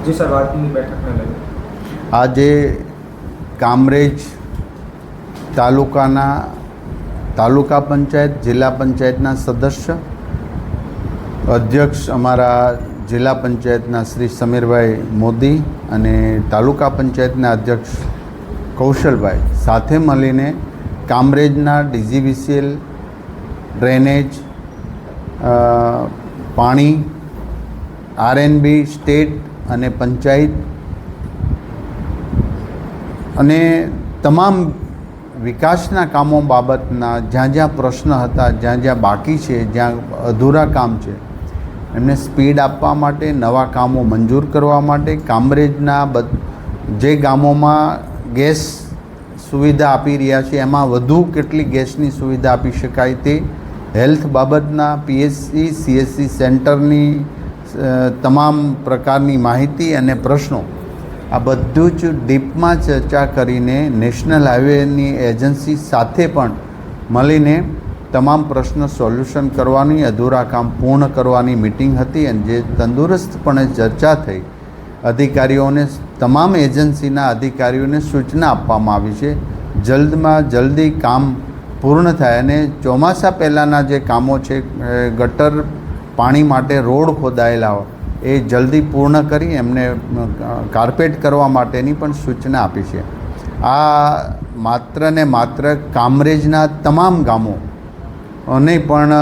જી sir, આજની બેઠકને લઈને આજે કામરેજ તાલુકા પંચાયત જિલ્લા પંચાયતના સદસ્ય અધ્યક્ષ અમારા જિલ્લા પંચાયતના શ્રી સમીરભાઈ મોદી અને તાલુકા પંચાયતના અધ્યક્ષ કૌશલભાઈ સાથે મળીને કામરેજના DGVCL, ડ્રેનેજ, પાણી, RNB, સ્ટેટ અને પંચાયત અને તમામ વિકાસના કામો બાબતના જ્યાં જ્યાં પ્રશ્ન હતા, જ્યાં જ્યાં બાકી છે, જ્યાં અધૂરા કામ છે, એમને સ્પીડ આપવા માટે, નવા કામો મંજૂર કરવા માટે, કામરેજના જે ગામોમાં ગેસ સુવિધા આપી રહ્યા છે એમાં વધુ કેટલી ગેસની સુવિધા આપી શકાય તે, હેલ્થ બાબતના PSC CSC સેન્ટરની તમામ પ્રકારની માહિતી અને પ્રશ્નો, આ બધું જ ડીપમાં ચર્ચા કરીને નેશનલ હાઈવેની એજન્સી સાથે પણ મળીને તમામ પ્રશ્ન સોલ્યુશન કરવાની, અધૂરા કામ પૂર્ણ કરવાની મિટિંગ હતી અને જે તંદુરસ્તપણે ચર્ચા થઈ. અધિકારીઓને, તમામ એજન્સીના અધિકારીઓને સૂચના આપવામાં આવી છે જલ્દમાં જલ્દી કામ પૂર્ણ થાય અને ચોમાસા પહેલાંના જે કામો છે, ગટર પાણી માટે રોડ ખોદાયેલા હોય એ જલ્દી પૂર્ણ કરી એમને કાર્પેટ કરવા માટેની પણ સૂચના આપી છે. આ માત્ર ને માત્ર કામરેજના તમામ ગામો અને પણ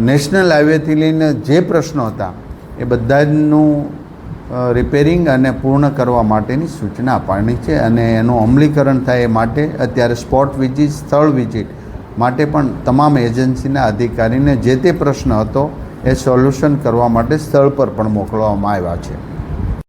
નેશનલ હાઈવેથી લઈને જે પ્રશ્નો હતા એ બધાનું રિપેરિંગ અને પૂર્ણ કરવા માટેની સૂચના આપવાની છે અને એનું અમલીકરણ થાય એ માટે અત્યારે સ્પોટ વિઝિટ, સ્થળ વિઝિટ માટે પણ તમામ એજન્સીના અધિકારીને જે તે પ્રશ્ન હતો એ સોલ્યુશન કરવા માટે સ્થળ પર પણ મોકલવામાં આવ્યા છે.